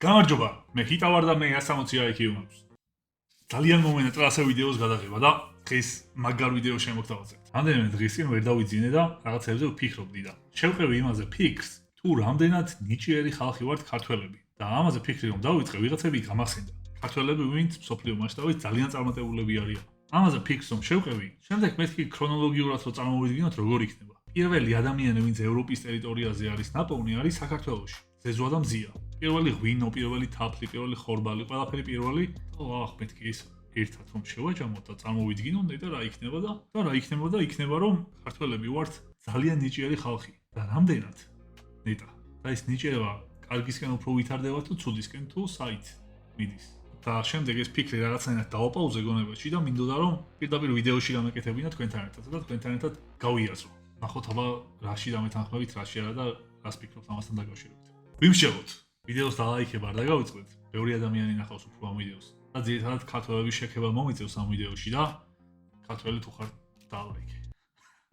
გამარჯობა, მე ჰიტა ვარ და მე 160 IQ მაქვს. ძალიან მომენატრა ასე ვიდეოს გადაღება და დღეს მაგარ ვიდეოს შემოგთავაზებთ. რამდენიმე დღის წინ ვერ დავიძინე და რაღაცებზე ვფიქრობდი და შევყევი იმაზე ფიქრს, თუ რამდენად ნიჭიერი ხალხი ვართ ქართველები. და ამაზე ფიქრი რომ დავიწყე, ვიღაცები გამახსენდა. ქართველები ვინც მსოფლიო მასშტაბით ძალიან წარმატებულები არიან. ამაზე ფიქრს რომ შევყევი, შემდეგ მეთქი ქრონოლოგიურად რო წარმოვიდგინოთ როგორ იქნება. პირველი ადამიანი ვინც ევროპის ტერიტორიაზე არის ნაპოვნი არის საქართველოში. ზეზოა და მზია. პირველი ღვინო, პირველი თაფლი, პირველი ხორბალი, ყველაფერი პირველი. მეთქი ეს ერთად რომ შევაჯამოთ და წარმოვიდგინოთ და რა იქნება და რა იქნება იქნება რომ ქართველები ვართ ძალიან ნიჭიერი ხალხი. და რამდენად? ნეტა. და ეს ნიჭიერება კარგისკენ უფრო ვითარდება თუ ცუდისკენ თუ საით მიდის. და შემდეგ ეს ფიქრი რაღაცნაირად დავაპაუზე გონებაში და მინდოდა რომ პირდაპირ ვიდეოში გამეკეთებინა თქვენთან ერთად და თქვენთან ერთად გავიაზრო. ნახოთ აბა რაში დამეთანხმებით, რაში არა და რას ფიქრობთ ამასთან დაკავშირებით. ვიმსჯელოთ. ვიდეოს დალაიქება არ დაგავიწყდეთ. ბევრი ადამიანი ნახავს უფრო ამ ვიდეოს. და ძირითადად ქართველების შექება მომიწევს ამ ვიდეოში და ქართველი თუ ხარ დალაიქე.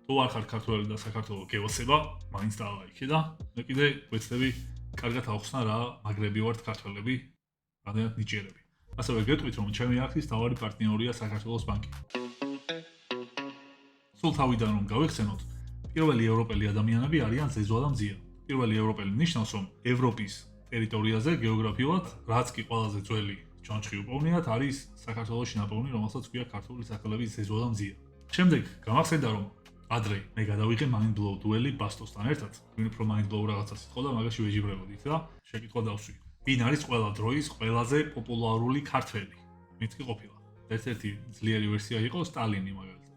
თუ არ ხარ ქართველი და საქართველოს გევასება, მაინც დალაიქე და მე კიდე ვეცდები კარგად ავხსნა რა მაგრები ვართ ქართველები, რამდენად ნიჭიერები. ასევე გეტყვით რომ ჩემი არქის თავარი პარტნიორია საქართველოს ბანკი. სულ თავიდან რომ გავიხსენოთ, პირველი ევროპელი ადამიანები არიან ზეზოა და მზია. პირველი ევროპელი ნიშნავს რომ ევროპის ტერიტორიაზე გეოგრაფიულად რაც კი ყველაზე ძველი ჩონჩხი უპოვნიათ არის საქართველოში ნაპოვნი, რომელსაც ქვია ქართული სახელების ზეზოა და მზია. შემდეგ გამახსენდა რომ ადრე მე გადავიღე mind blow დუელი ბასტოსთან ერთად. ვინ უფრო mind blow რაღაცა სიტყვა და მაგაში ვეჯიბრებოდით და შეკითხვა დავსვი. ვინ არის ყველა დროის ყველაზე პოპულარული ქართველი? მითქი ყოფილა. ერთ-ერთი ძლიერი ვერსია იყო სტალინი მაგალითად.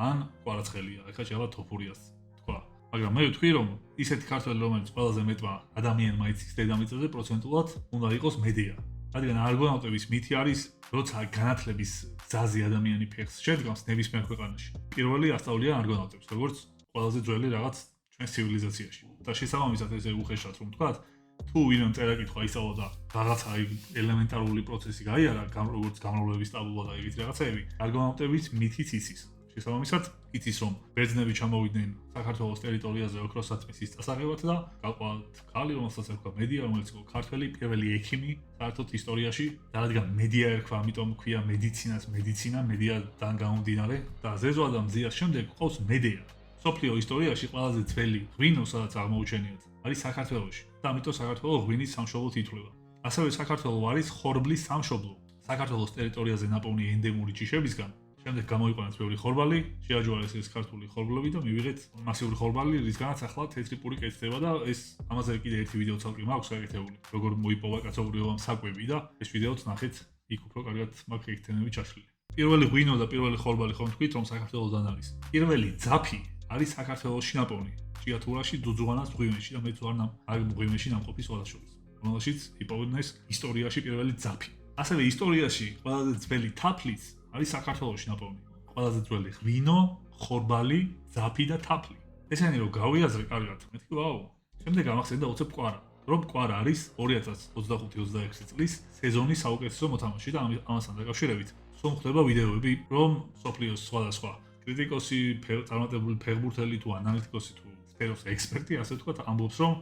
ან კვარაცხელია, ეხლა შეიძლება თოფურიას თქვა. მაგრამ მე ვთქვი რომ ისეთი ქართველი რომელიც ყველაზე მეტმა ადამიანმა იცის დედამიწაზე პროცენტულად უნდა იყოს მედია. რადგან არგონავტების მითი არის როცა განათლების გზაზე ადამიანი ფეხს შედგამს ნებისმიერ ქვეყანაში. პირველი ასწავლიან არგონავტებს, როგორც ყველაზე ძველი რაღაც ჩვენს ცივილიზაციაში. და შესაბამისად ესე უხეშად რომ ვთქვათ, თუ ვინმე წერა-კითხვა ისწავლა და რაღაცა ელემენტარული პროცესი გაიარა, როგორც გამრავლების ტაბულა და ეგეთი რაღაცეები, არგონავტების მითიც იცის. შესაბამისად, იცის რომ ბერძნები ჩამოვიდნენ საქართველოს ტერიტორიაზე ოქროს საწმისის წასაღებად და გაყვათ ქალი, რომელსაც ერქვა მედია, რომელიც იყო ქართველი პირველი ექიმი საერთოდ ისტორიაში და რადგან მედია ერქვა, ამიტომ ქვია მედიცინას მედიცინა, მედიადან გამომდინარე და ზეზოა და მზიას შემდეგ ყავს მედეა. სოფლიო ისტორიაში ყველაზე ძველი ღვინო, სადაც აღმოუჩენიათ, არის საქართველოში და ამიტომ საქართველოს ღვინის სამშობლოდ ითვლება. ასევე საქართველოს არის ხორბლის სამშობლო. საქართველოს ტერიტორიაზე ნაპოვნი ენდემური ჯიშებისგან შემდეგ გამოიყვანეს ბევრი ხორბალი, შეაჯვარეს ეს ქართული ხორბლები და მივიღეთ მასიური ხორბალი, რისგანაც ახლა თეთრი პური კეთდება და ეს ამაზე კიდე ერთი ვიდეო ცალკე მაქვს გაკეთებული. როგორ მოიპოვა კაცობრიობამ საკვები და ეს ვიდეოც ნახეთ, იქ უფრო კარგად მაქვს ექთენები ჩაშლილი. პირველი ღვინო და პირველი ხორბალი ხომ თქვით რომ საქართველოსდან არის. პირველი ძაფი არის საქართველოში ნაპოვნი. ჭიათურაში, ძუძუღანას მღვიმეში და მეც ვარ მღვიმეში ნამყოფი სვადაშორის, რომელშიც იპოვეს ისტორიაში პირველი ძაფი. ასევე ისტორიაში ყველაზე ძველი თაფლიც არის საქართველოში ნაპოვნი. ყველაზე ძველი ღვინო, ხორბალი, ძაფი და თაფლი. ესენი რომ გავიაზრე კარგად, მეთქი ვაუ. შემდეგ გამახსენდა უცებ კვარა. რომ კვარა არის 2025-26 წლის სეზონის საუკეთესო მოთამაშე და ამასთან დაკავშირებით სულ ხდება ვიდეოები, რომ სოფლიოს სხვადასხვა კრიტიკოსი, წარმატებული ფეხბურთელი თუ ანალიტიკოსი თუ სფეროს ექსპერტი, ასე ვთქვათ, ამბობს რომ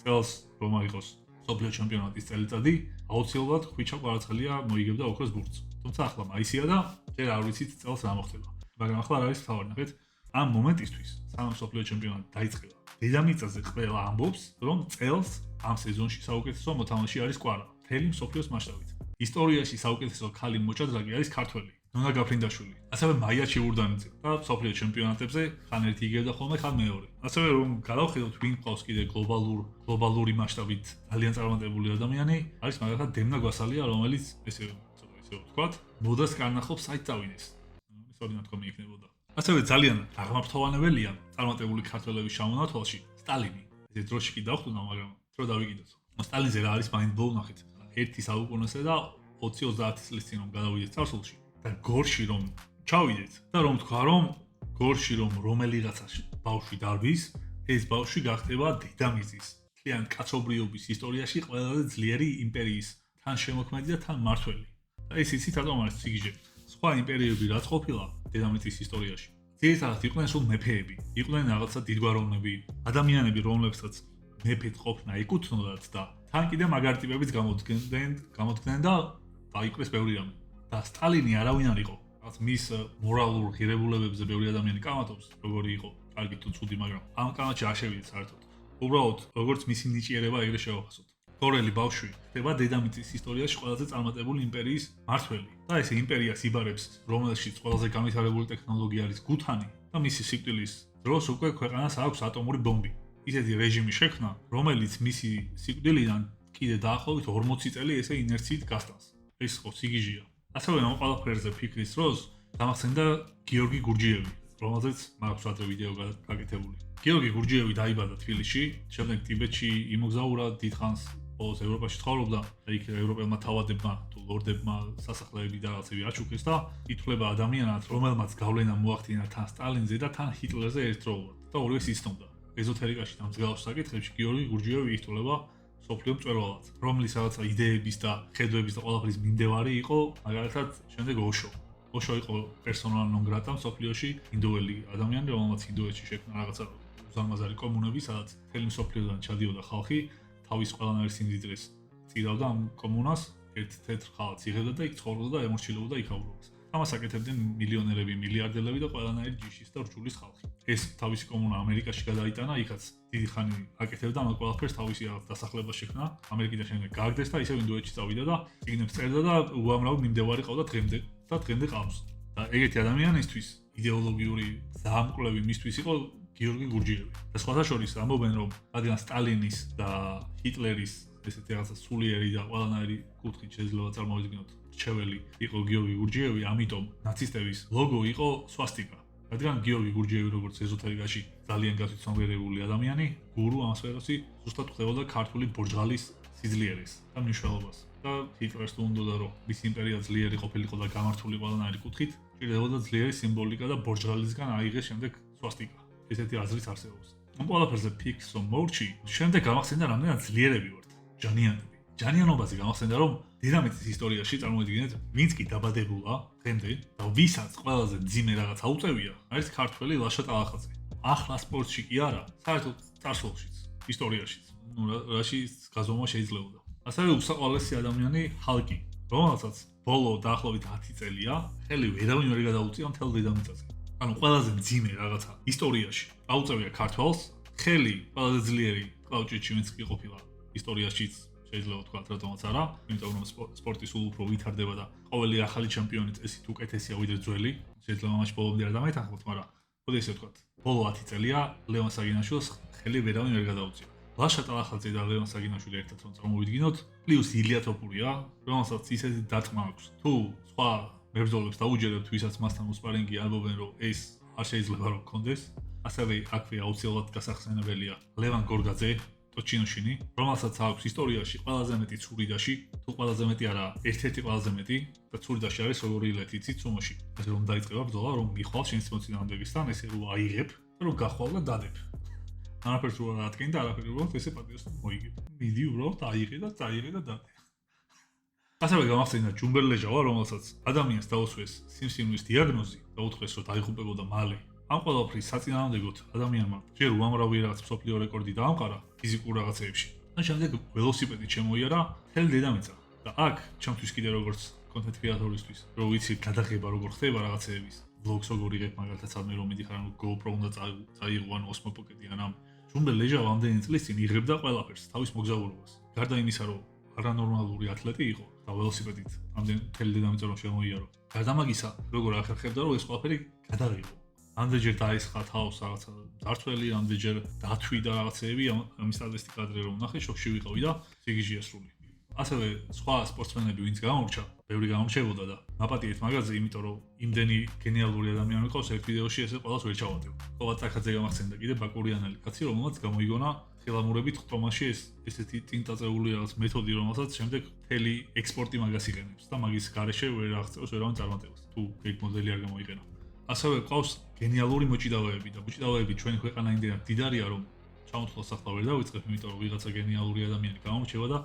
წელს რომ აიღოს სოფლიო ჩემპიონატის წელიწადი, აუცილებლად ხვიჩა კვარაცხელია მოიგებდა ოქროს ბურთს. თუმცა ახლა მაისია და ჯერ არ ვიცით წელს რა მოხდება. მაგრამ ახლა რა არის თავი, ნახეთ, ამ მომენტისთვის, სანამ სოფლიო ჩემპიონატი დაიწყება, დედამიწაზე ყველა ამბობს, რომ წელს ამ სეზონში საუკეთესო მოთამაშე არის კვარა, მთელი მსოფლიოს მასშტაბით. ისტორიაში საუკეთესო ქალი მოჭადრაკე არის ქართველი, ნონა გაფრინდაშვილი. ასევე მაია ჩიურდანიძე და სოფლიო ჩემპიონატებზე ხან ერთი იგებდა ხოლმე, ხან მეორე. ასევე რომ გადავხედოთ ვინ ყავს კიდე გლობალური მასშტაბით ძალიან წარმატებული ადამიანი, არის მაგალითად დემნა გვასალია, რომელიც ესე ვთქვათ, მოდას კარნახობს საით წავიდეს. ისორი ნათქვამი იქნებოდა. ასევე ძალიან აღმაფრთოვანებელია წარმატებული ქართველების ჩამონათვალში სტალინი. ეს დროში კი დავხვდა, მაგრამ დრო დავიკიდოთ. სტალინზე რა არის mind blow ნახეთ. ერთი საუკუნესე და 20-30 წლის წინ რომ გადავიდეთ წარსულში და გორში რომ ჩავიდეთ და რომ თქვა რომ გორში რომ რომელიღაცა ბავშვი დარბის, ეს ბავშვი გახდება დედამიწის მთლიან კაცობრიობის ისტორიაში ყველაზე ძლიერი იმპერიის თან შემოქმედი და თან მმართველი. და ეს იცით რატომ არის სიგიჟე? სხვა იმპერიები რაც ყოფილა დედამიწის ისტორიაში. ძირითადად იყვნენ სულ მეფეები, იყვნენ რაღაცა დიდგვაროვნები, ადამიანები, რომლებსაც მეფეთ ყოფნა ეკუთვნოდათ და თან კიდე მაგარი ტიპებიც გამოდგნენ და დაიპყრეს ბევრი რამე. და სტალინი არავინ არ იყო. რაც მის მორალურ ღირებულებებზე ბევრი ადამიანი კამათობს, როგორი იყო, კარგი თუ ცუდი, მაგრამ ამ კამათში არ შევიდეთ საერთოდ. უბრალოდ, როგორც მისი ნიჭიერება ეგრე შევაფასოთ. თორელი ბავშვი ხდება დედამიწის ისტორიაში ყველაზე წარმატებული იმპერიის მმართველი. და ეს იმპერიას იბარებს, რომელშიც ყველაზე განვითარებული ტექნოლოგია არის გუთანი და მისი სიკვდილის დროს უკვე ქვეყანას აქვს ატომური ბომბი. ისეთი რეჟიმი შექმნა, რომელიც მისი სიკვდილიდან კიდე დაახლოებით 40 წელი ესე ინერციით გასტანს. ეს ხო სიგიჟია. ასევე ამ ყველაფერზე ფიქრის დროს დამახსენდა გიორგი გურჯიევი, რომელზეც მაქვს ადრე ვიდეო გაკეთებული. გიორგი გურჯიევი დაიბადა თბილისში, შემდეგ ტიბეტში იმოგზაურა დიდხანს, ბოლოს ევროპაში ცხოვრობდა და იქ ევროპელმა თავადებმა თუ ლორდებმა სასახლეები და რაღაცები აჩუქეს და ითვლება ადამიანად, რომელმაც გავლენა მოახდინა თან სტალინზე და თან ჰიტლერზე ერთდროულად და ორივეს იცნობდა. ეზოთერიკაში და მსგავს საკითხებში გიორგი გურჯიევი ითვლება სოფლიო მწვერვალად, რომლის რაღაცა იდეების და ხედვების და ყველაფრის მიმდევარი იყო, მაგალითად, შემდეგ ოშო. ოშო იყო პერსონა ნონ გრატა სოფლიოში, ინდოელი ადამიანი, რომელმაც ინდოეთში შექმნა რაღაცა უზარმაზარი კომუნები, სადაც მთელი სოფლიოდან ჩადიოდა ხალხი, თავის ყველანაირ სიმდიდრეს წირავდა ამ კომუნას, ერთ თეთრ ხალხს იღებდა და იქ ცხოვრობდა და ემორჩილებოდა იქაურობას. ამას აკეთებდნენ მილიონერები, მილიარდელები და ყველანაირი ჯიშის და რჯულის ხალხი. ეს თავისი კომუნა ამერიკაში გადაიტანა, იქაც დიდი ხანი აკეთებდა ამ ყველაფერს, თავისი რაღაც დასახლება შექმნა, ამერიკიდან შემდეგ გააგდეს და ისევ ინდოეთში წავიდა და წიგნებს წერდა და უამრავი მიმდევარი ყავდა დღემდე და დღემდე ყავს. და ეგეთი ადამიანისთვის იდეოლოგიური ზამკვლევი მისთვის იყო გიორგი გურჯიევი. და სხვათა შორის ამბობენ, რომ რადგან სტალინის და ჰიტლერის ესეთი რაღაცა სულიერი და ყველანაირი კუთხით შეიძლება წარმოვიდგინოთ რჩეველი იყო გიორგი გურჯიევი, ამიტომ ნაცისტების ლოგო იყო სვასტიკა. რადგან გიორგი გურჯიევი როგორც ეზოთერიკაში ძალიან გათვითცნობიერებული ადამიანი, გურუ ამ სფეროში ზუსტად ხვდებოდა ქართული ბორჯღალის სიძლიერეს და მნიშვნელობას. და ჰიტლერს თუ უნდოდა რომ მისი იმპერია ძლიერი ყოფილიყო და გამართული ყველანაირი კუთხით, ჭირდებოდა ძლიერი სიმბოლიკა და ბორჯღალისგან აიღეს შემდეგ სვასტიკა. ესეთი აზრიც არსებობს. ამ ყველაფერზე ფიქს რომ მოვრჩი, შემდეგ გამახსენდა რამდენად ძლიერები ვართ, ჯანიანები. ჯანიანობაზე გამახსენდა რომ დედამიწის ისტორიაში წარმოიდგინეთ, ვინც კი დაბადებულა დღემდე და ვისაც ყველაზე მძიმე რაღაცა უწევია, არის ქართველი ლაშა ტალახაძე. ახლა სპორტში კი არა, საერთოდ წარსულშიც, ისტორიაშიც. რაშიც გაზომა შეიძლებოდა. ასევე უსაყვალესი ადამიანი ჰალკი, რომელსაც ბოლო დაახლოებით 10 წელია ხელი ვერავინ ვერ გადაუწია მთელ დედამიწაზე. ანუ ყველაზე მძიმე რაღაცა ისტორიაში აუწევია ქართველს, ხელი ყველაზე ძლიერი კლავჭიჩი ვინც კი ყოფილა ისტორიაშიც შეიძლება ვთქვა, რატომაც არა, იმიტომ რომ სპორტი სულ უფრო ვითარდება და ყოველი ახალი ჩემპიონი წესით უკეთესია ვიდრე ძველი. შეიძლება მაშ ბოლომდე არ დამაეთანხმოთ, მაგრამ ხოდი ესე ვთქვა. ბოლო 10 წელია ლევან საგინაშვილს ხელი ვერავინ ვერ გადაუწია. ლაშა ტალახაძე და ლევან საგინაშვილი ერთად რომ წარმოვიდგინოთ, პლუს ილია თოფურია, რომელსაც ისეთი დარტყმა აქვს. თუ სხვა მებრძოლებს დაუჯერებთ, ვისაც მასთან უსპარინგი ალბობენ, რომ ეს არ შეიძლება რომ გქონდეს. ასევე აქვე აუცილებლად გასახსენებელია ლევან გორგაძე, ტოჩინოშინი, რომელსაც აქვს ისტორიაში ყველაზე მეტი ცურიდაში, თუ ყველაზე მეტი არა, ერთ-ერთი ყველაზე მეტი და ცურიდაში არის როგორი ლეთიცი ცუმოში. ასე რომ დაიწყება ბრძოლა, რომ მიხვალ შენს მოწინააღმდეგესთან, ესე რომ აიღებ და რომ გახვალ და დადებ. არაფერს რო არ ატკენ და არაფერი უბრალოდ ესე პატიოს მოიგებ. მიდი უბრალოდ აიღე და წაიღე და დადე. ასევე გამახსენდა ჯუმბერ ლეჟავა, რომელსაც ადამიანს დაუსვეს სიმსივნის დიაგნოზი და უთხრეს, რომ დაიღუპებოდა მალე. ამ ყველაფრის საწინააღმდეგოდ ადამიანმა ჯერ უამრავი რაღაც მსოფლიო რეკორდი დაამყარა ფიზიკურ რაღაცეებში. და შემდეგ ველოსიპედით შემოიარა მთელი დედამიწა. და აქ ჩემთვის კიდე როგორც კონტენტ კრეატორისთვის, რომ ვიცი გადაღება როგორ ხდება რაღაცეების, ვლოგს როგორ იღებ, მაგალითად სადმე რომ მიდიხარ, ანუ GoPro უნდა წაიღო ან Osmo Pocket-ი ან ამ ჯუმბერ ლეჟავა ამდენი წლის წინ იღებდა ყველაფერს, თავის მოგზაურობას. გარდა იმისა, რომ არანორმალური ათლეტი იყო და ველოსიპედით ამდენ მთელი დედამიწა რომ შემოიარო. გარდა მაგისა, როგორ ახერხებდა, რომ ეს ყველაფერი გადაიღო. ამდენჯერ დაესხა თავს რაღაცა ძარცველი, ამდენჯერ დათვიდა რაღაცეები, ამის სტატისტიკა ადრე რომ ნახე, შოქში ვიყავი და სიგიჟია სრული. ასევე სხვა სპორტსმენები ვინც გამორჩა, ბევრი გამორჩებოდა და მაპატიეთ მაგაზე, იმიტომ რომ იმდენი გენიალური ადამიანი ყავს ერთ ვიდეოში, ესე ყველას ვერ ჩავატევ. ყოვა წაკაძე გამახსენდა კიდე ბაკურიანელი კაცი, რომელმაც გამოიგონა ხელამურებით ხტომაში ესეთი წინწაწეული რაღაც მეთოდი, რომელსაც შემდეგ მთელი ექსპორტი მაგას იყენებს და მაგის გარეშე ვერ აღწევს ვერავინ წარმატებას. თუ ეგ მოდელი არ გამოიყენა. ასევე ყავს გენიალური მოჭიდავეები და მოჭიდავეები ჩვენი ქვეყანა იმდენად დიდარია, რომ ჩამოთვლას ახლა ვერ დავიწყებ, იმიტომ რომ ვიღაცა გენიალური ადამიანი გამორჩება და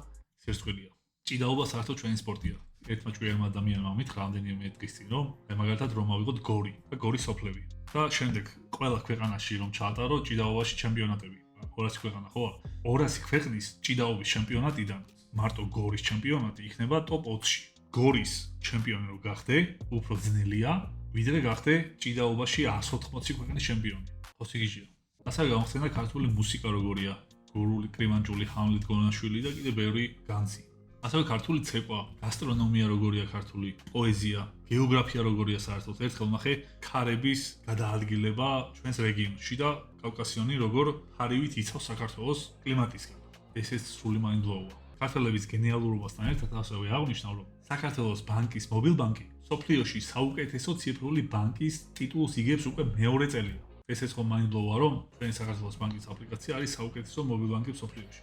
სერცხვილია. ჭიდაობა საერთოდ ჩვენი სპორტია. ერთმა ჭკვიანმა ადამიანმა მითხრა რამდენიმე დღის წინ, რომ მაგალითად რომ ავიღოთ გორი და გორის სოფლები. და შემდეგ ყველა ქვეყანაში რომ ჩაატარო ჭიდაობაში ჩემპიონატები. 200 ქვეყანა ხო? 200 ქვეყნის ჭიდაობის ჩემპიონატიდან მარტო გორის ჩემპიონატი იქნება ტოპ 20-ში. გორის ჩემპიონი რო გახდე, უფრო ძნელია, ვიდრე გახდე ჭიდაობაში 180 ქვეყნის ჩემპიონი. ხოსიგიჟია. ასევე გამახსენდა ქართული მუსიკა როგორია, გურული, კრიმანჭული, ჰამლეთ გონაშვილი და კიდე ბევრი განძი. ასევე ქართული ცეკვა, გასტრონომია როგორია ქართული, პოეზია, გეოგრაფია როგორია საერთოდ. ერთხელ ნახე ქარების გადაადგილება ჩვენს რეგიონში და კავკასიონი როგორ ხარივით იცავს საქართველოს კლიმატისგან. ესეც სრული მაინდ-ბლოუა. ქართველების გენიალურობასთან ერთად ასევე აღნიშნა, რომ საქართველოს ბანკის მობილბანკი სოფლიოში საუკეთესო ციფრული ბანკის ტიტულს იგებს უკვე მეორე წელია. ესეც ხომ მაინდ-ბლოუა, რომ ჩვენი საქართველოს ბანკის აპლიკაცია არის საუკეთესო მობილბანკი სოფლიოში.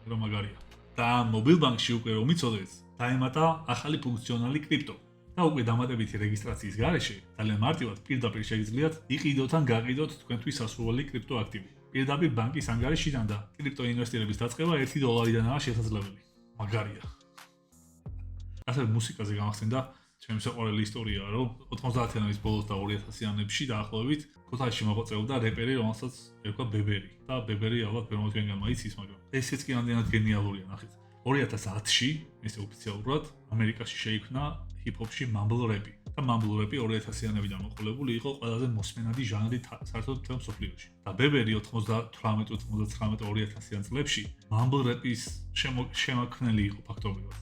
რომ მაგარია. და მობილბანკში უკვე რომ იცოდეთ, დაემატა ახალი ფუნქციონალი კრიპტო. და უკვე დამატებითი რეგისტრაციის გარეშე ძალიან მარტივად პირდაპირ შეგიძლიათ იყიდოთ ან გაყიდოთ თქვენთვის სასურველი კრიპტო აქტივი. პირდაპირ ბანკის ანგარიშიდან და კრიპტო ინვესტირების დაწყება $1-დანაა შესაძლებელი. მაგარია. ასევე მუსიკაზე გამახსენდა ჩემი საყვარელი ისტორია, რომ 90-იანების ბოლოს და 2000-იანებში დაახლოებით ქუთაისში მოღვაწეობდა რეპერი, რომელსაც ერქვა ბებერი. და ბებერი ალბათ ბევრმა მაიცის, მაგრამ ესეც კი ამდენად გენიალურია, ნახეთ. 2010-ში, ესე ოფიციალურად, ამერიკაში შეიქმნა ჰიპ-ჰოპში mumble rap-ი. და mumble rap-ი 2000-იანებიდან მოყოლებული იყო ყველაზე მოსმენადი ჟანრი საერთოდ მთელ მსოფლიოში. და ბებერი 98, 99, 2000-იან წლებში mumble rap-ის შემოქმნელი იყო ფაქტობრივად.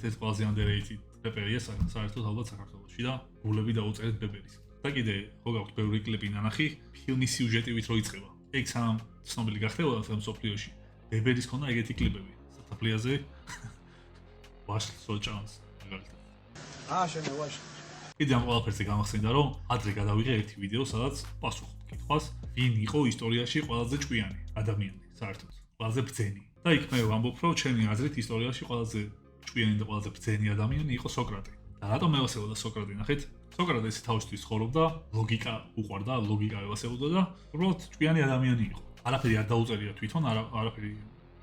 ეს ყველაზე underrated რეპერია საერთოდ ალბათ საქართველოში და გულები დაუწერეთ ბებერის. და კიდე ხო გაქვთ ბევრი კლიპი ნანახი ფილმის სიუჟეტივით რო იწყება. ეგ სამ ცნობილი გახდებოდა ამ სოფლიოში. ბებერის ქონა ეგეთი კლიპები. საფლიაზე ვაშლ სოჭანს მაგალითად. შენ ვაშ. კიდე ამ ყველაფერზე გამახსენდა რომ ადრე გადავიღე ერთი ვიდეო, სადაც პასუხობ კითხვას, ვინ იყო ისტორიაში ყველაზე ჭკვიანი ადამიანი საერთოდ, ყველაზე ბრძენი. და იქ მე ვამბობ, რომ ჩემი აზრით ისტორიაში ყველაზე ჭკვიანი და ყველაზე ბრძენი ადამიანი იყო სოკრატე. და რატომ ევასებოდა სოკრატე, ნახეთ? სოკრატე ესე თავისთვის ცხოვრობდა, ლოგიკა უყვარდა, ლოგიკა ევასებოდა და უბრალოდ ჭკვიანი ადამიანი იყო. არაფერი არ დაუწერია თვითონ, არაფერი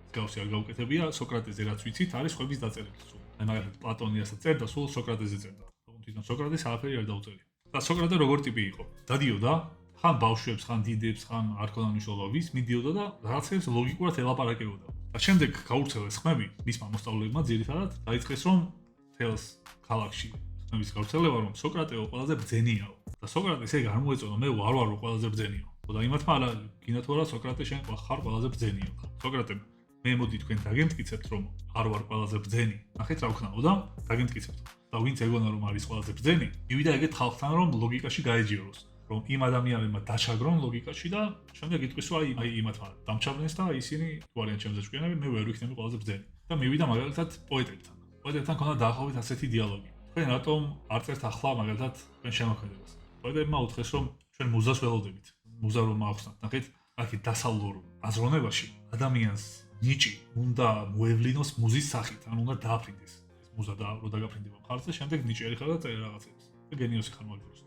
მსგავსი არ გაუკეთებია, სოკრატეზე რაც ვიცით, არის ხვების დაწერილი სულ. აი მაგალითად პლატონიასაც წერდა, სულ სოკრატეზე წერდა. თვითონ სოკრატეს არაფერი არ დაუწერია. და სოკრატე როგორ ტიპი იყო? დადიოდა, ხან ბავშვებს, ხან დიდებს, ხან არ ქონდა მნიშვნელობა ვის, მიდიოდა და რაღაცებს ლოგიკურად ელაპარაკებოდა. და შემდეგ გაურცელეს ხმები მისმა მოსწავლეებმა ძირითადად დაიწყეს რომ თელს ქალაქში ხმების გავრცელება რომ სოკრატეო ყველაზე ბრძენიაო. და სოკრატეს ეგ არ მოეწონა, მე ვარ ყველაზე ბრძენიო. და იმათმა არა გინათ ვარა სოკრატე შენ ხარ ყველაზე ბრძენიო. სოკრატემ მე მოდი თქვენ დაგემტკიცებთ რომ არ ვარ ყველაზე ბრძენი. ნახეთ რა ვქნაო და დაგემტკიცებთ. და ვინც ეგონა რომ არის ყველაზე ბრძენი, მივიდა ეგეთ ხალხთან რომ ლოგიკაში გაეჯიოროს. რომ იმ ადამიანებმა დაჩაგრონ ლოგიკაში და შემდეგ იტყვის რომ აი იმათმა დამჩავრნეს და ისინი თუ არიან ჩემზე ჭკვიანები, მე ვერ ვიქნები ყველაზე ბრძენი. და მივიდა მაგალითად პოეტებთან. პოეტებთან ქონდა დაახლოებით ასეთი დიალოგი. თქვენ რატომ არ წერთ ახლა მაგალითად თქვენ შემოქმედებას? პოეტებმა უთხრეს რომ ჩვენ მუზას ველოდებით. მუზა რომ ახსნათ, ნახეთ, აქ დასავლურ აზროვნებაში ადამიანს ნიჭი უნდა მოევლინოს მუზის სახით, ან უნდა დააფრინდეს. ეს მუზა და რო დაგაფრინდება მხარზე, შემდეგ ნიჭიერი ხარ და წერე რაღაცებს. და გენიოსი ხარ მაგდროს.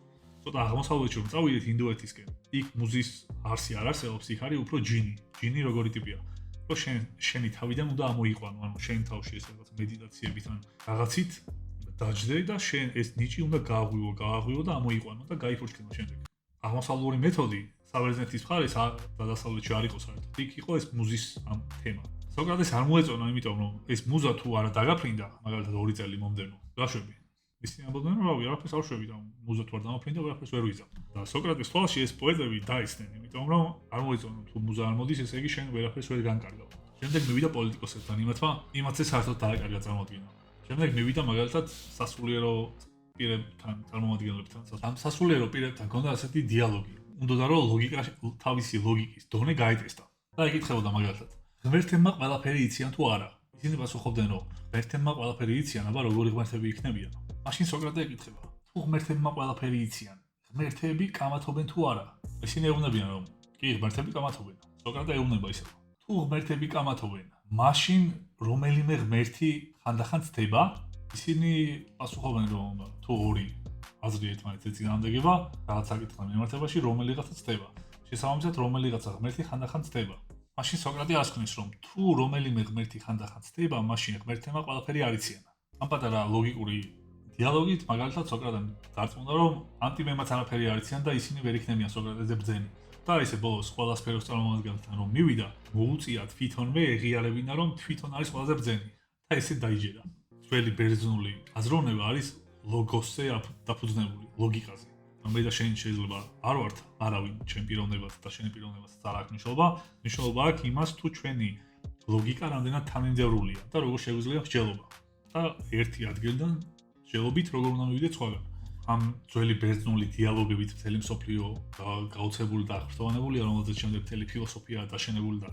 ცოტა აღმოსავლეთში რომ წავიდეთ ინდოეთისკენ, იქ მუზის არსი არ არსებობს, იქ არის უფრო ჯინი. ჯინი როგორი ტიპია? რომ შენი თავიდან უნდა ამოიყვანო, ანუ შენ თავში ეს რაღაც მედიტაციებით ან რაღაცით დაждდე და შენ ეს ნიჭი უნდა გააღვივო და ამოიყვანო და გაიფურჩქინო შემდეგ. აღმოსავლური მეთოდი საბერძნეთის მხარეს და დასავლეთში არ იყო საერთოდ. იქ იყო ეს მუზის ამ თემა. სოკრატეს არ მოეწონა, იმიტომ რომ ეს მუზა თუ არა დაგაფრინდა, მაგალითად 2 წელი მომდენო, გაშვები. ისინი ამბობდნენ რომ რავი, არაფერს არ შვები და მუზა თუ არ დამაფრინდა, არაფერს ვერ ვიზამ. და სოკრატეს თვალში ეს პოეტები დაისნენ, იმიტომ რომ არ მოეწონა თუ მუზა არ მოდის, ესე იგი შენ ვერაფერს ვერ განკარგავ. შემდეგ მივიდა პოლიტიკოსებთან, იმათზე საერთოდ დააკარგა წარმოადგენა. შემდეგ მივიდა მაგალითად სასულიერო პირებთან, წარმომადგენლებთან. ამ სასულიერო პირებთან ქონდა ასეთი დიალოგი. უნდოდა რომ ლოგიკაში თავისი ლოგიკის დონე გაეტესტა. და ეკითხებოდა მაგალითად, ღმერთებმა ყველაფერი იციან თუ არა? ისინი პასუხობდნენ რომ ღმერთებმა ყველაფერი იციან, აბა როგორი ღმერთები იქნებიან? მაშინ სოკრატე ეკითხება, თუ ღმერთებმა ყველაფერი იციან, ღმერთები კამათობენ თუ არა? ისინი ეუბნებიან რომ კი, ღმერთები კამათობენ. სოკრატე ეუბნება ისევ, თუ ღმერთები კამათობენ, მაშინ რომელიმე ღმერთი ხანდახან ცდება? ისინი პასუხობენ რომ თუ ორი აზრი ერთმანეთზე წინააღმდეგება, რაღაც საკითხთან მიმართებაში რომელიღაცა ცდება. შესაბამისად, რომელიღაცა ღმერთი ხანდახან ცდება. მაშინ სოკრატე ასკვნის, რომ თუ რომელიმე ღმერთი ხანდახან ცდება, მაშინ ღმერთებმა ყველაფერი არიციანა. ამ პატარა ლოგიკური დიალოგით მაგალითად სოკრატემ დარწმუნა, რომ ანტიმემაც არაფერი არიციან და ისინი ვერ იქნებიან სოკრატეზე ბრძენი. და ესე ბოლოს ყველა სფეროს წარმომადგენელთან რომ მივიდა, მოუწია თვითონვე ეღიარებინა, რომ თვითონ არის ყველაზე ბრძენი. და ესე დაიჯერა. ძველი ბერძნული აზროვნება არის ლოგოსზე დაფუძნებული, ლოგიკაზე. მე და შენ შეიძლება არ ვართ არავინ ჩემ პიროვნებას და შენი პიროვნებას არ აქვს მნიშვნელობა. მნიშვნელობა აქვს იმას, თუ ჩვენი ლოგიკა რამდენად თანმიმდევრულია და როგორ შეგვიძლია მსჯელობა. და ერთი ადგილიდან მსჯელობით როგორ უნდა მივიდეთ სხვაგან. ამ ძველი ბერძნული დიალოგებით მთელი მსოფლიო გაოცებული და აღფრთოვანებულია, რომელზეც შემდეგ მთელი ფილოსოფია დაშენებული და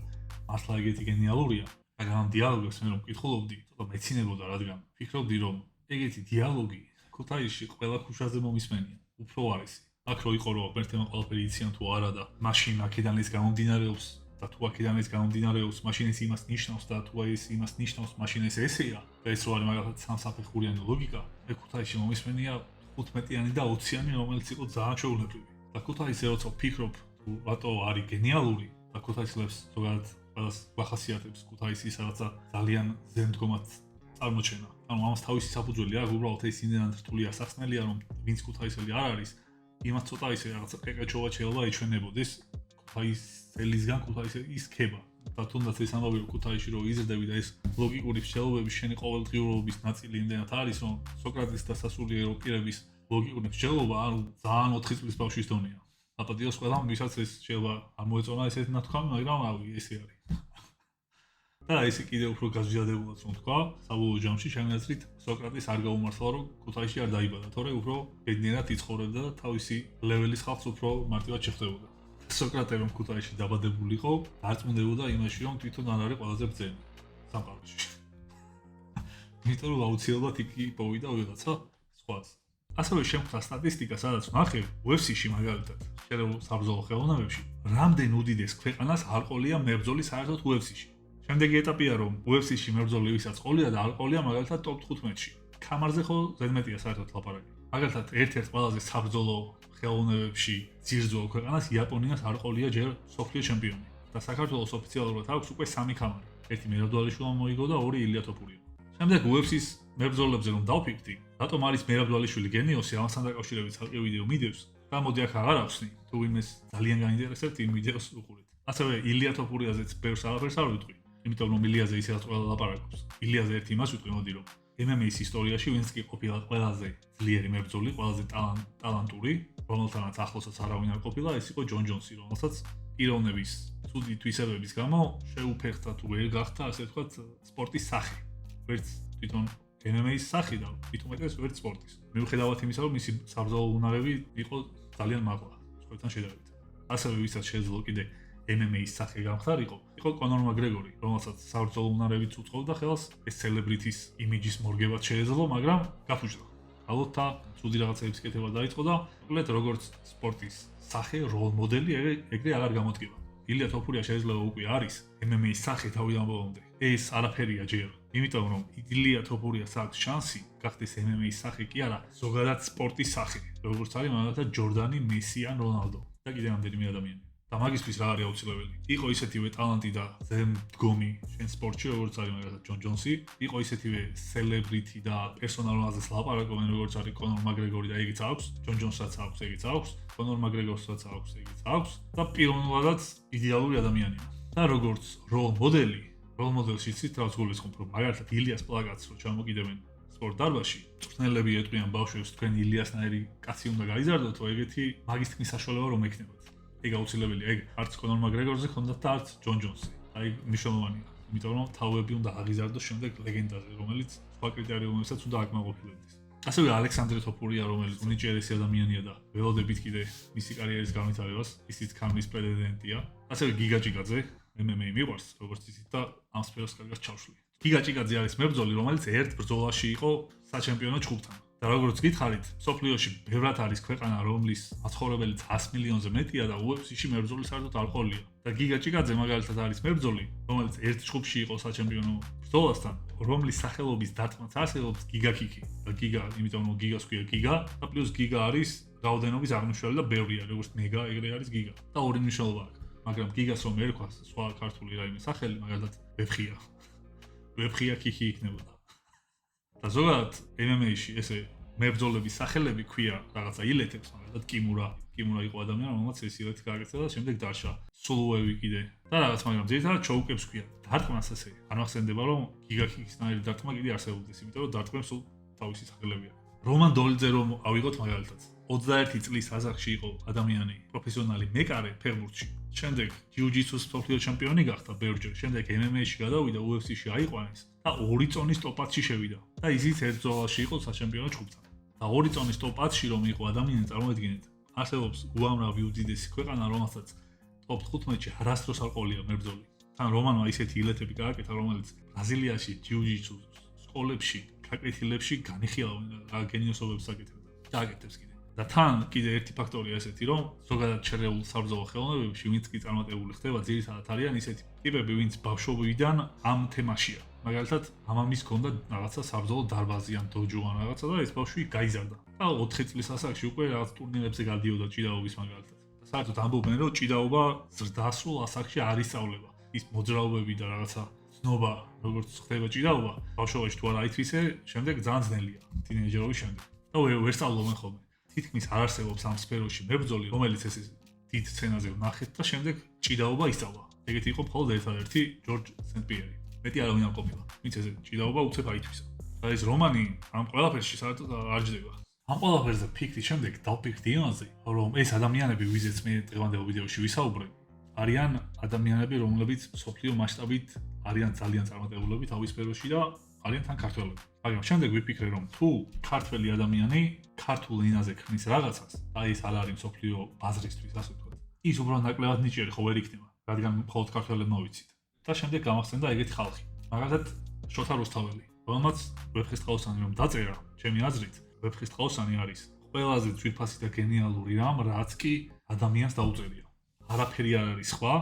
მართლა ეგეთი გენიალურია. მაგრამ ამ დიალოგებს მე რომ მკითხულობდი, ცოტა მეცინებოდა, რადგან ფიქრობდი, რომ ეგეთი დიალოგი ქუთაისში ყველა ქუჩაზე მომისმენია. უფრო არის. აქ რო იყო რომ ღმერთებმა ყველაფერი იციან თუ არა და მაშინ აქედან ის გამომდინარეობს და თუ აქედან ის გამომდინარეობს, მაშინ ეს იმას ნიშნავს და თუ ეს იმას ნიშნავს, მაშინ ეს ესეა. და ეს რო არის მაგალითად სამსაფეხურიანი ლოგიკა, მე ქუთაისში მომისმენია 15-იანი და 20-იანი, რომელიც იყო ძალიან შეულებრივი. და ქუთაისზე როცა ვფიქრობ, თუ რატო არის გენიალური და ქუთაისლებს ზოგადად ყველას გვახასიათებს ქუთაისის რაღაცა ძალიან ზემდგომად წარმოჩენა. ანუ ამას თავისი საფუძველი აქვს, უბრალოდ ეს იმდენად რთული ასახსნელია, რომ ვინც ქუთაისელი არ არის, იმას ცოტა ისე რაღაცა ყეყეჩობა შეიძლება ეჩვენებოდეს ქუთაისელისგან ქუთაისელის ქება. და თუნდაც ეს ამბავი რომ ქუთაისში რო იზრდები და ეს ლოგიკური მსჯელობები შენი ყოველდღიურობის ნაწილი იმდენად არის, რომ სოკრატეს და სასულიერო პირების ლოგიკური მსჯელობა ანუ ძალიან 4 წლის ბავშვის დონეა. აპატიოს ყველამ, ვისაც ეს შეიძლება არ მოეწონა ესეთი ნათქვამი, მაგრამ რავი, ესე არის. და ესე კიდევ უფრო გაზვიადებულად რომ თქვა, საბოლოო ჯამში ჩემი აზრით სოკრატეს არ გაუმართლა რომ ქუთაისში არ დაიბადა, თორე უფრო ბედნიერად იცხოვრებდა და თავისი ლეველის ხალხს უფრო მარტივად შეხვდებოდა. სოკრატე რომ ქუთაისში დაბადებული იყო, დარწმუნდებოდა იმაში, რომ თვითონ არ არის ყველაზე ბრძენი სამყაროში. იმიტომ რომ აუცილებლად იქ პოვიდა ვიღაცა სხვას. ასევე შემხვდა სტატისტიკა, სადაც ვნახე UFC-ში მაგალითად, შერეულ საბრძოლო ხელოვნებებში, რამდენ უდიდეს ქვეყანას არ ყოლია მებრძოლი საერთოდ UFC-ში. შემდეგი ეტაპია რომ UFC-ში მებრძოლი ვისაც ყოლია და არ ყოლია მაგალითად ტოპ 15-ში. ქამარზე ხო ზედმეტია საერთოდ ლაპარაკი. მაგალითად ერთ-ერთ ყველაზე საბრძოლო ხელოვნებებში ძირძველ ქვეყანას იაპონიას არ ყოლია ჯერ მსოფლიო ჩემპიონი და საქართველოს ოფიციალურად აქვს უკვე 3 ქამარი. ერთი მერაბდვალიშვილმა მოიგო და 2 ილია თოფურია. შემდეგ UFC-ს მებრძოლებზე რომ დავფიქრდი, რატომ არის მერაბდვალიშვილი გენიოსი, ამასთან დაკავშირებით ცალკე ვიდეო მიდევს. და მოდი აქ აღარ ახსნი, თუ ვინმეს ძალიან გაინტერესებთ იმ ვიდეოს უყურეთ. ასევე ილია თოფურიაზეც ბევრს არაფერს არ ვიტყვი, იმიტომ რომ ილიაზე ისედაც ყველა ლაპარაკობს. ილიაზე ერთი იმას ვიტყვი, მოდი რომ MMA-ის ისტორიაში ვინც კი ყოფილა ყველაზე ძლიერი მებრძოლი, ყველაზე ტალანტური, რომელთანაც ახლოსაც არავინ არ ყოფილა, ეს იყო ჯონ ჯონსი, რომელსაც პიროვნების ცუდი თვისებების გამო შეუფერხდა თუ ვერ გახდა, ასე ვთქვათ, სპორტის სახე. ვერც თვითონ MMA-ის სახი და თვითონაც ვერც სპორტის. მიუხედავად იმისა, რომ მისი საბრძოლო უნარები იყო ძალიან მაღლა, სხვათან შედარებით. ასევე ვისაც შეეძლო კიდე MMA-ის სახე გამხდარიყო, იყო კონორ მაკგრეგორი, რომელსაც საბრძოლო უნარებიც უწყობდა ხელს, ეს სელებრიტის იმიჯის მორგებაც შეეძლო, მაგრამ გაფუჭდა. ალბათ და ცუდი რაღაცების კეთება დაიწყო და უბრალოდ როგორც სპორტის სახე, როლ მოდელი ეგრე აღარ გამოდგება. ილია თოფურია შეიძლება უკვე არის MMA-ის სახე თავიდან ბოლომდე. ეს არაფერია ჯერ. იმიტომ რომ ილია თოფურიას აქვს შანსი გახდეს MMA-ის სახე კი არა, ზოგადად სპორტის სახე, როგორც არის მაგალითად ჯორდანი, მესი ან რონალდო და კიდევ რამდენიმე ადამიანი. და მაგისთვის რა არის აუცილებელი? იყო ისეთივე ტალანტი და ზემდგომი შენ სპორტში, როგორც არის მაგალითად ჯონ ჯონსი, იყო ისეთივე სელებრიტი და პერსონალურაზეც ლაპარაკობენ, როგორც არის კონორ მაკგრეგორი და ეგიც აქვს, ჯონ ჯონსაც აქვს, ეგიც აქვს, კონორ მაკგრეგორსაც აქვს, ეგიც აქვს და პიროვნულადაც იდეალური ადამიანია. და როგორც როლ მოდელს იცით რა გულისხმობ, რომ მაგალითად ილიას პლაკატს რო ჩამოკიდებენ სპორტ დარბაზში, წვრთნელები ეტყვიან ბავშვებს, თქვენ ილიასნაირი კაცი უნდა გაიზარდოთ, თუ ეგეთი მაგის თქმის საშუალება რომ ექნებათ. ეგ აუცილებელია, ეგ არც კონორ მაკგრეგორზე ხონდათ და არც ჯონ ჯონსზე. აი მნიშვნელოვანია, იმიტომ რომ თავები უნდა აღიზარდოს შემდეგ ლეგენდაზე, რომელიც სხვა კრიტერიუმებსაც უნდა აკმაყოფილებდეს. ასევე ალექსანდრე თოფურია, რომელიც უნიჭიერესი ადამიანია და ველოდებით კიდე მისი კარიერის განვითარებას, ისიც ქამრის პრეზიდენტია. ასევე გიგა ჭიკაძე, MMA მიყვარს, როგორც იცით და ამ სფეროს კარგად ჩავშლი. გიგა ჭიკაძე არის მებრძოლი, რომელიც ერთ ბრძოლაში იყო საჩემპიონო ჯგუფთან. და როგორც გითხარით, სოფლიოში ბევრად არის ქვეყანა, რომლის მაცხოვრებელი 100 მილიონზე მეტია და UFC-ში მებრძოლი საერთოდ არ ყოლია. და გიგა ჭიკაძე მაგალითად არის მებრძოლი, რომელიც ერთ ჯგუფში იყო საჩემპიონო ბრძოლასთან, რომლის სახელობის დათმაც არსებობს გიგა კიკი. და გიგა, იმიტომ რომ გიგას ქვია გიგა, და პლუს გიგა არის რაოდენობის აღმნიშვნელი და ბევრია, როგორც მეგა, ეგრე არის გიგა. და ორი მნიშვნელობა აქვს. მაგრამ გიგას რომ ერქვას სხვა ქართული რაიმე სახელი, მაგალითად ვეფხია. ვეფხია ქიქი იქნებოდა. და ზოგადად MMA-ში ესე მებრძოლების სახელები ქვია რაღაცა ილეთებს, მაგალითად კიმურა. კიმურა იყო ადამიანი, რომელმაც ეს ილეთი გააკეთა და შემდეგ დარჩა. სულუევი კიდე და რაღაც, მაგრამ ძირითადად ჩოუკებს ქვია. დარტყმას ესე არ მახსენდება რომ გიგა ქიქისნაირი დარტყმა კიდე არსებობდეს, იმიტომ რომ დარტყმებს სულ თავისი სახელებია. რომან დოლიძე რომ ავიღოთ მაგალითად 21 წლის ასაკში იყო ადამიანი პროფესიონალი მეკარე ფეხბურთში. შემდეგ ჯიუ-ჯიტსუს მსოფლიო ჩემპიონი გახდა ბევრჯერ. შემდეგ MMA-ში გადავიდა, UFC-ში აიყვანეს და 2 წონის ტოპ-10-ში შევიდა. და ისიც ერთ ბრძოლაში იყო საჩემპიონო ჯგუფთან. და 2 წონის ტოპ-10-ში რომ იყო ადამიანი, წარმოედგინეთ, არსებობს უამრავი უდიდესი ქვეყანა, რომელსაც ტოპ-15-ში არასდროს არ ყოლია მებრძოლი. თან რომანმა ისეთი ილეთები გააკეთა, რომელიც ბრაზილიაში ჯიუ-ჯიტსუს სკოლებში, კაკეთილებში განიხილავენ რა გენიოსობებს აკეთებდა. გააკეთებს კიდე. და თან კიდე ერთი ფაქტორია ესეთი, რომ ზოგადად შერეულ საბრძოლო ხელოვნებებში, ვინც კი წარმატებული ხდება, ძირითადად არიან ისეთი ტიპები, ვინც ბავშვობიდან ამ თემაშია. მაგალითად, მამამის ჰქონდა რაღაცა საბრძოლო დარბაზი ან დოჯო ან რაღაცა და ეს ბავშვი გაიზარდა. და 4 წლის ასაკში უკვე რაღაც ტურნირებზე გადიოდა ჭიდაობის მაგალითად. და საერთოდ ამბობენ, რომ ჭიდაობა ზრდასრულ ასაკში არ ისწავლება. ის მოძრაობები და რაღაცა ცნობა, როგორც ხდება ჭიდაობა, ბავშვობაში თუ არ აითვისე, შემდეგ ძალიან ძნელია თინეიჯერობის შემდეგ. და ვერ სწავლობენ ხოლმე. თითქმის არ არსებობს ამ სფეროში მებრძოლი, რომელიც ეს დიდ სცენაზე ვნახეთ და შემდეგ ჭიდაობა ისწავლა. ეგეთი იყო მხოლოდ ერთადერთი ჯორჯ სენტ-პიერი. მეტი არავინ არ ყოფილა. ვინც ეს ჭიდაობა უცებ აითვისა. და ეს რომანი ამ ყველაფერში საერთოდ არ ჯდება. ამ ყველაფერზე ფიქრის შემდეგ დავფიქრდი იმაზე, რომ ეს ადამიანები, ვიზეც მე დღევანდელ ვიდეოში ვისაუბრე, არიან ადამიანები, რომლებიც მსოფლიო მასშტაბით არიან ძალიან წარმატებულები თავის სფეროში და არიან თან ქართველები. მაგრამ შემდეგ ვიფიქრე, რომ თუ ქართველი ადამიანი ქართულ ენაზე ქმნის რაღაცას და ის არ არის მსოფლიო ბაზრისთვის, ასე ვთქვათ, ის უფრო ნაკლებად ნიჭიერი ხო ვერ იქნება, რადგან მხოლოდ ქართველებმა ვიცით. და შემდეგ გამახსენდა ეგეთი ხალხი. მაგალითად, შოთა რუსთაველი, რომელმაც ვეფხისტყაოსანი რომ დაწერა, ჩემი აზრით, ვეფხისტყაოსანი არის ყველაზე ძვირფასი და გენიალური რამ, რაც კი ადამიანს დაუწერია. არაფერი არ არის სხვა,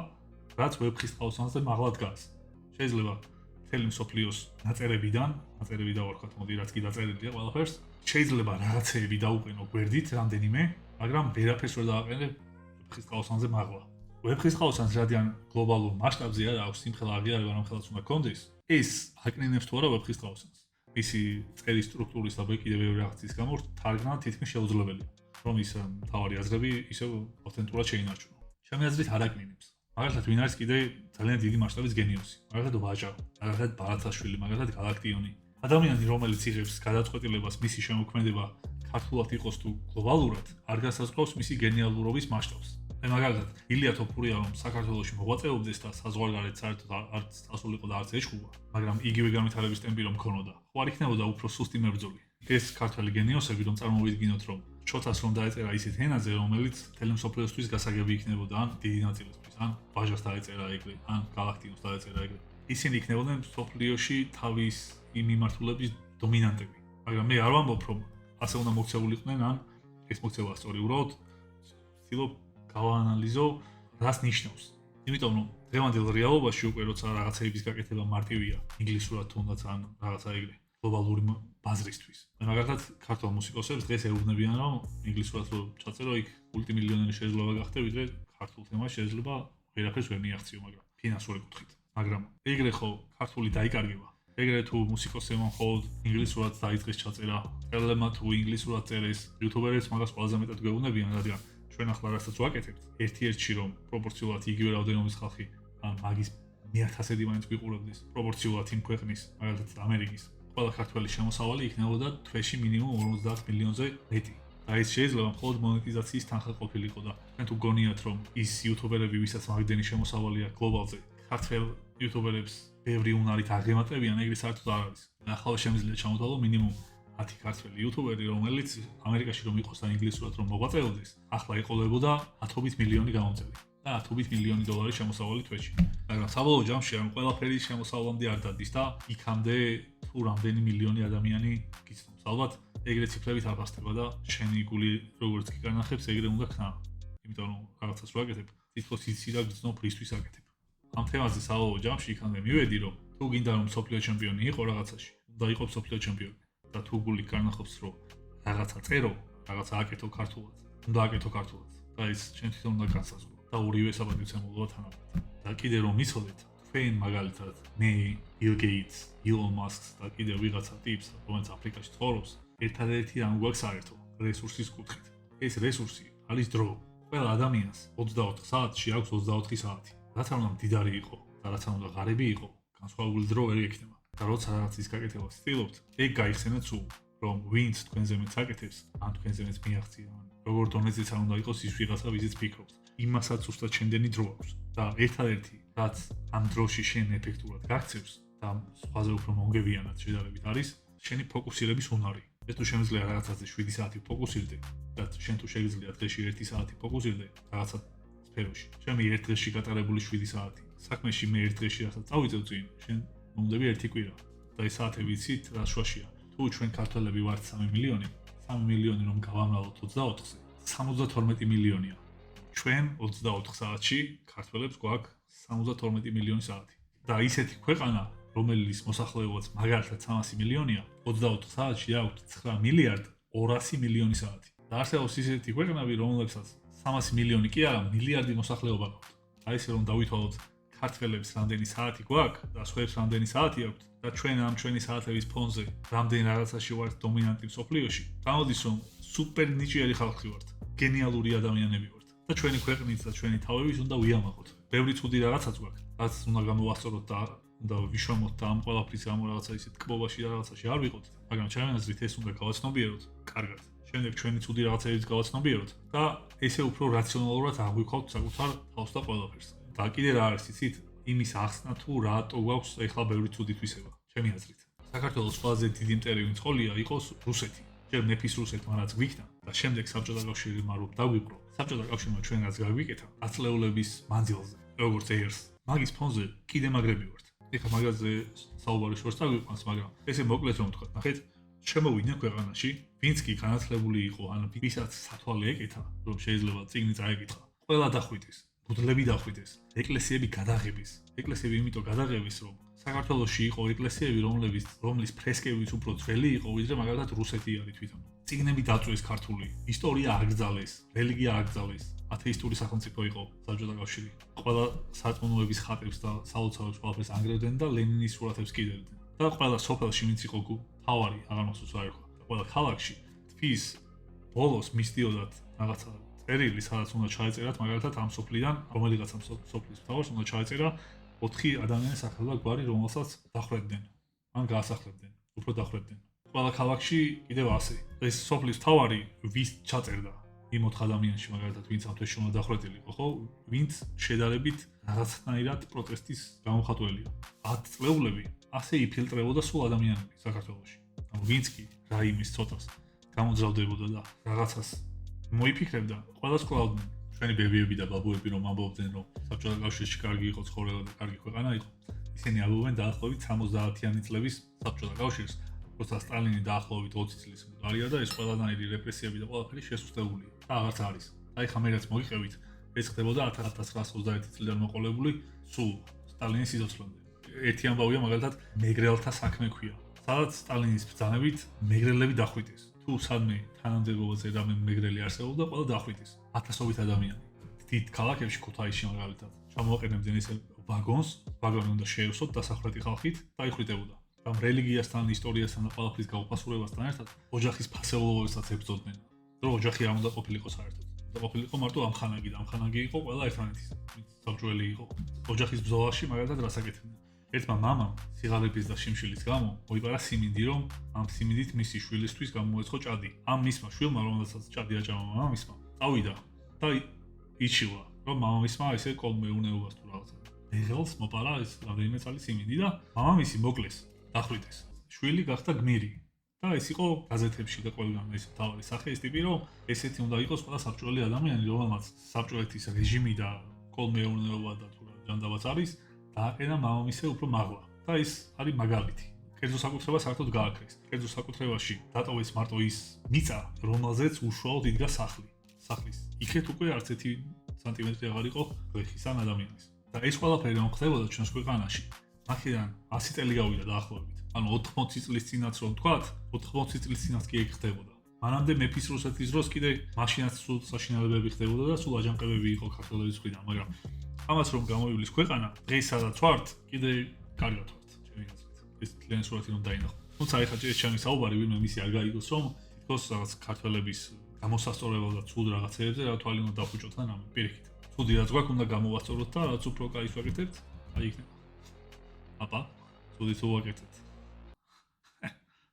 რაც ვეფხისტყაოსანზე მაღლა დგას. შეიძლება მთელი მსოფლიოს ნაწერები დავარქვათ, მოდი რაც კი დაწერილია ყველაფერს, შეიძლება რაღაცეები დაუყენო გვერდით რამდენიმე, მაგრამ ვერაფერს ვერ დააყენებ ვეფხისტყაოსანზე მაღლა. ვეფხისტყაოსანს რადგან გლობალურ მასშტაბზე არ აქვს სიმხელა აღიარება, რომელსაც უნდა კონდეს, ეს აკნინებს თუ არა ვეფხისტყაოსანს. მისი წერის სტრუქტურის და კიდევ ბევრი რაღაცის გამო თარგმნა თითქმის შეუძლებელია, რომ ის მთავარი აზრები ისევ ავთენტურად შეინარჩუნო. ჩემი აზრით არ აკნინებს. მაგალითად, ვინ არის კიდე ძალიან დიდი მასშტაბის გენიოსი, მაგალითად ვაჟა, მაგალითად ბარათაშვილი, მაგალითად გალაქტიონი. ადამიანი, რომელიც იღებს გადაწყვეტილებას მისი შემოქმედება ქართულად იყოს თუ გლობალურად, არ გასაზღვრავს მისი გენიალურობის მასშტაბს. მაგალითად, ილია თოფურია რომ საქართველოში მოღვაწეობდეს და საზღვარგარეთ საერთოდ არც წასულიყო და არც ეშხულა, მაგრამ იგივე განვითარების ტემპი რომ ქონოდა, ხო არ იქნებოდა უფრო სუსტი მებრძოლი. ეს ქართველი გენიოსები რომ წარმოვიდგინოთ, რომ ჩოთას რომ დაეწერა ისეთ ენაზე, რომელიც მთელი მსოფლიოსთვის გასაგები იქნებოდა, ან დიდი ნაწილისთვის, ან ვაჟას დაეწერა ეგრე, ან გალაქტიონს დაეწერა ეგრე. ისინი იქნებოდნენ მსოფლიოში თავის იმ მიმართულების დომინანტები. მაგრამ მე არ ვამბობ, რომ ასე უნდა მოქცეულიყვნენ, ან ეს მოქცევა სწორი. უბრალოდ ვცდილობ გავაანალიზო, რას ნიშნავს. იმიტომ რომ დღევანდელ რეალობაში უკვე როცა რაღაცეების გაკეთება მარტივია, ინგლისურად თუნდაც ან რაღაცა ეგრე, გლობალური ბაზრისთვის. მაგალითად, ქართულ მუსიკოსებს დღეს ეუბნებიან, რომ ინგლისურად რო ჩაწერო, იქ მულტიმილიონერი შეიძლება გახდე, ვიდრე ქართულ თემაში შეიძლება ვერაფერს ვერ მიაღწიო, მაგრამ ფინანსური კუთხით. მაგრამ ეგრე ხო ქართული დაიკარგება. ეგრე თუ მუსიკოსებმა მხოლოდ ინგლისურად დაიწყეს ჩაწერა, წელებმა თუ ინგლისურად წერეს, იუთუბერებს მაგას ყველაზე მეტად გვეუბნებიან, რადგან ჩვენ ახლა რასაც ვაკეთებთ, ერთ-ერთში რომ პროპორციულად იგივე რაოდენობის ხალხი ან მაგის მე-1000-ი მაინც გვიყურებდეს, პროპორციულად იმ ქვეყნის, მაგალითად ამერიკის, ყველა ქართველი შემოსავალი იქნებოდა თვეში მინიმუმ 50 მილიონზე მეტი. და ეს შეიძლება მხოლოდ მონეტიზაციის თანხა ყოფილიყო და თქვენ თუ გონიათ, რომ ის იუთუბერები, ვისაც მაგდენი შემოსავალი აქვს გლობალზე, ქართველ იუთუბერებს ბევრი უნარით აღემატებიან, ეგრე საერთოდ არ არის. ახლა შემიძლია ჩამოთვალო მინიმუმ 10 ქართველი იუთუბერი, რომელიც ამერიკაში რომ იყოს და ინგლისურად რომ მოღვაწეობდეს, ახლა ეყოლებოდა 10 მილიონი გამომწევი და 10 მილიონი დოლარი შემოსავალი თვეში. მაგრამ საბოლოო ჯამში ამ ყველაფერი შემოსავლამდე არ დადის და იქამდე თუ რამდენი მილიონი ადამიანი გიცნობს. ალბათ ეგრე ციფრებით აფასდება და შენი გული როგორც კი განახებს, ეგრე უნდა ქნა. იმიტომ რომ რაღაცას რო აკეთებ, თითქოს იცი და გძნობ რისთვის აკეთებ. ამ თემაზე საბოლოო ჯამში იქამდე მივედი, რომ თუ გინდა რომ მსოფლიო ჩემპიონი იყო რაღაცაში, უნდა იყო მსოფლიო ჩემპიონი. და თუ გული განახობს, რომ რაღაცა წერო, რაღაცა აკეთო ქართულად, უნდა აკეთო ქართულად. და ის ჩვენ თვითონ უნდა განსაზღვრო. და ორივე საპატივცემულოა თანაბრად. და კიდე რომ მიცოდეთ, თქვენ მაგალითად მე, Bill Gates, Elon Musk და კიდე ვიღაცა ტიპს, რომელიც აფრიკაში ცხოვრობს, ერთადერთი რამ გვაქვს საერთო რესურსის კუთხით. ეს რესურსი არის დრო. ყველა ადამიანს 24 საათში აქვს 24 საათი. რაც არ უნდა მდიდარი იყო და რაც არ უნდა ღარიბი იყო, განსხვავებული დრო ვერ ექნება. და როცა რაღაცის გაკეთებას ცდილობთ, ეგ გაიხსენეთ სულ, რომ ვინც თქვენზე მეც აკეთებს, ან თქვენზე მეც მიაღწია, ან როგორ დონეზეც არ უნდა იყოს ის ვიღაცა ვიზიც ფიქრობს. იმასაც უბრალოდ შენდენი დრო აქვს. და ერთადერთი რაც ამ დროში შენ ეფექტურად გაქცევს და სხვაზე უფრო მომგებიანად შედარებით არის შენი ფოკუსირების უნარი. ეს თუ შემიძლია რაღაცაზე 7 საათი ფოკუსირდე და შენ თუ შეგიძლია დღეში 1 საათი ფოკუსირდე რაღაცა სფეროში. ჩემი ერთ დღეში გატარებული 7 საათი. საქმეში მე ერთ დღეში რასაც წავიწევ წინ, შენ მომდები 1 კვირა. და ეს საათები იცით რა შვაშია. თუ ჩვენ ქართველები ვართ 3 მილიონი, 3 მილიონი რომ გავამრავლოთ 24-ზე, 72 მილიონია. ჩვენ 24 საათში ქართველებს გვაქვს 72 მილიონი საათი. და ისეთი ქვეყანა, რომელიც მოსახლეობაც მაგალითად 300 მილიონია, 24 საათში აქვს 9 მილიარდ 200 მილიონი საათი. და არსებობს ისეთი ქვეყნები, რომლებსაც 300 მილიონი კი არა, მილიარდი მოსახლეობა გაქვთ. აი ესე რომ დავითვალოთ ქართველებს რამდენი საათი გვაქვს და სხვებს რამდენი საათი აქვთ და ჩვენ ამ ჩვენი საათების ფონზე რამდენი რაღაცაში ვართ დომინანტი მსოფლიოში. გამოდის რომ სუპერ ნიჭიერი ხალხი ვართ, გენიალური ადამიანები ვართ და ჩვენი ქვეყნით და ჩვენი თავების უნდა ვიამაყოთ. ბევრი ცუდი რაღაცაც გვაქვს, რაც უნდა გამოვასწოროთ და უნდა ვიშრომოთ და ამ ყველაფრის გამო რაღაცა ისეთ კბობაში და რაღაცაში არ ვიყოთ, მაგრამ ჩემი აზრით ეს უნდა გავაცნობიეროთ კარგად. შემდეგ ჩვენი ცუდი რაღაცებიც გავაცნობიეროთ და ესე უფრო რაციონალურად აღვიქვათ საკუთარ თავს და ყველაფერს. და კიდე რა არის იცით? იმის ახსნა თუ რატო გვაქვს ეხლა ბევრი ცუდი თვისება, ჩემი აზრით. საქართველოს ყველაზე დიდი მტერი ვინც ყოლია იყოს რუსეთი. ჯერ მეფის რუსეთმა რაც გვიქნა და შემდეგ საბჭოთა კავშირმა რომ დაგვიყრო. საბჭოთა კავშირმა ჩვენ რაც გაგვიკეთა ათწლეულების მანძილზე, როგორც ერს. მაგის ფონზე კიდე მაგრები ვართ. ეხლა მაგაზე საუბარი შორს დაგვიყვანს, მაგრამ ესე მოკლედ რომ ვთქვა, ნახეთ, შემოვიდნენ ქვეყანაში, ვინც კი განათლებული იყო, ან ვისაც სათვალე ეკეთა, რომ შეიძლება წიგნი წაეკითხა. ყველა დახვითეს. ბუდლები დახვითეს, ეკლესიები გადაღების. ეკლესიები იმიტომ გადაღების, რომ საქართველოში იყო ეკლესიები, რომლის ფრესკებიც უფრო ძველი იყო, ვიდრე მაგალითად რუსეთი არის თვითონ. წიგნები დაწვეს ქართული, ისტორია აკრძალეს, რელიგია აკრძალეს, ათეისტური სახელმწიფო იყო საბჭოთა კავშირი. ყველა სარწმუნოების ხატებს და სალოცავებს ყველაფერს ანგრევდნენ და ლენინის სურათებს კიდევდნენ. და ყველა სოფელში ვინც იყო თავარი, აღარ მახსოვს რა ერქვა. ყველა ქალაქში თვის ბოლოს მისდიოდათ რაღაცა წერილი, სადაც უნდა ჩაეწერათ მაგალითად ამ სოფლიდან, რომელიღაცა სოფლის მთავარს უნდა ჩაეწერა 4 ადამიანის სახელი და გვარი, რომელსაც დახრებდნენ. ან გაასახლებდნენ, უფრო დახრებდნენ. ყველა ქალაქში კიდევ ასე. ეს სოფლის მთავარი ვის ჩაწერდა იმ 4 ადამიანში, მაგალითად, ვინც ამ თვეში უნდა დახრებილიყო, ხო? ვინც შედარებით რაღაცნაირად პროტესტის გამომხატველია. 10 წლეულები ასე იფილტრებოდა სულ ადამიანები საქართველოში. ანუ ვინც კი რაიმის ცოტას გამოძრავდებოდა და რაღაცას მოიფიქრებდა, ყველას კლავდნენ. ჩვენი ბებიები და ბაბუები რომ ამბობდნენ, რომ საბჭოთა კავშირში კარგი იყო ცხოვრება და კარგი ქვეყანა იყო. ისინი ამბობენ დაახლოებით 70-იანი წლების საბჭოთა კავშირს, როცა სტალინი დაახლოებით 20 წლის მყარია და ეს ყველანაირი რეპრესიები და ყველაფერი შესუსტებულია. და აღარც არის. აი ხა მე რაც მოგიყევით, ეს ხდებოდა 1921 წლიდან მოყოლებული სულ სტალინის სიცოცხლემდე. ერთი ამბავია მაგალითად მეგრელთა საქმე ქვია. სადაც სტალინის ბრძანებით მეგრელები დახვიტეს. თუ სადმე თანამდებობაზე რამე მეგრელი არსებობდა, ყველა დახვიტეს. ათასობით ადამიანი. დიდ ქალაქებში ქუთაისში მაგალითად ჩამოაყენებდნენ ეს ვაგონს, ვაგონი უნდა შეევსოთ დასახლეთი ხალხით და იხვრიტებოდა. ამ რელიგიასთან, ისტორიასთან და ყველაფრის გაუფასურებასთან ერთად ოჯახის ფასეულობასაც ებრძოდნენ. რომ ოჯახი არ უნდა ყოფილიყო საერთოდ. უნდა ყოფილიყო მარტო ამხანაგი და ამხანაგი იყო ყველა ერთმანეთის. საბჭოელი იყო. ოჯახის ბრძოლაში მაგალითად რას აკეთებდნენ? ერთმა მამამ სიღარიბის და შიმშილის გამო მოიპარა სიმინდი, რომ ამ სიმინდით მისი შვილისთვის გამოეცხო ჭადი. ამ მისმა შვილმა, რომელსაც ჭადი აჭამა მამამისმა, წავიდა და იჩილა, რომ მამამისმა ესე კოლმეუნეობას თუ რაღაცა. ეხელს მოპარა ეს რამდენიმე წელი სიმინდი და მამამისი მოკლეს, დახვრიტეს. შვილი გახდა გმირი. და ეს იყო გაზეთებში და ყველგან ეს თავი სახე ის ტიპი, რომ ესეთი უნდა იყოს ყველა საბჭოელი ადამიანი, რომელმაც საბჭოეთის რეჟიმი და კოლმეუნეობა და თუ რა ჯანდაბაც არის. დააყენა მამამისე უფრო მაღლა და ის არის მაგალითი. კერძო საკუთრება საერთოდ გააქრეს. კერძო საკუთრებაში დატოვეს მარტო ის მიწა, რომელზეც უშუალოდ იდგა სახლი. სახლის იქეთ უკვე არც ერთი სანტიმეტრი აღარ იყო გლეხის ან ადამიანის. და ეს ყველაფერი რომ ხდებოდა ჩვენს ქვეყანაში, აქედან 100 წელი გავიდა დაახლოებით. ანუ 80 წლის წინაც რომ ვთქვათ, 80 წლის წინაც კი ეგ ხდებოდა. მანამდე მეფის რუსეთის დროს კიდე მაშინაც სულ საშინელებები ხდებოდა და სულ აჯანყებები იყო ქართველების მხრიდან, მაგრამ ამას რომ გამოვივლის ქვეყანა, დღეს სადაც ვართ, კიდე კარგად ვართ, ჩემი აზრით. ეს ძალიან სურათი რომ დაინახო. თუმცა ეხლა ჩემი საუბარი ვინმე მისი არ გაიგოს, რომ თითქოს რაღაც ქართველების გამოსასწორებელ და ცუდ რაღაცეებზე რა თვალი უნდა დაფუჭოთ და რამე პირიქით. ცუდი რაც გვაქვს უნდა გამოვასწოროთ და რაც უფრო кайს ვაკეთებთ, აი იქნება. აბა, ცუდი თუ ვაკეთებთ.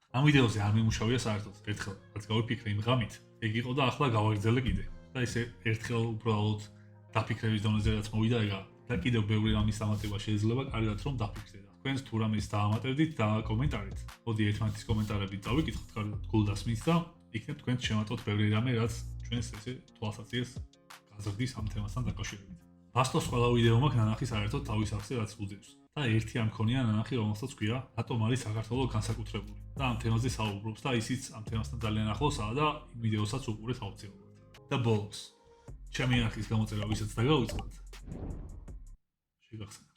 ამ ვიდეოზე არ მიმუშავია საერთოდ. ერთხელ რაც გავიფიქრე იმ ღამით, ეგ იყო და ახლა გავაგრძელე კიდე. და ესე ერთხელ უბრალოდ დაფიქრების დონეზე რაც მოვიდა ეგა და კიდევ ბევრი რამის დამატება შეიძლება კარგად რომ დაფიქრდეთ. თქვენს თუ რამეს დაამატებდით და კომენტარით. მოდი ერთმანეთის კომენტარებით დავიკითხოთ კარგად გულდასმით და იქნებ თქვენც შემატოთ ბევრი რამე რაც ჩვენს ესე თვალსაჩინოს გაზრდის ამ თემასთან დაკავშირებით. ბასტოს ყველა ვიდეო მაქვს ნანახი საერთოდ თავის ახსე რაც უძევს. და ერთი ამ მქონია ნანახი რომელსაც ქვია რატომ არის საქართველოს განსაკუთრებული. და ამ თემაზე საუბრობს და ისიც ამ თემასთან ძალიან ახლოსაა და იმ ვიდეოსაც უყურეთ აუცილებლად. და ბოლოს ჩემი ნახის გამოწერა ვისაც დაგავიწყოთ. შეგახსენებთ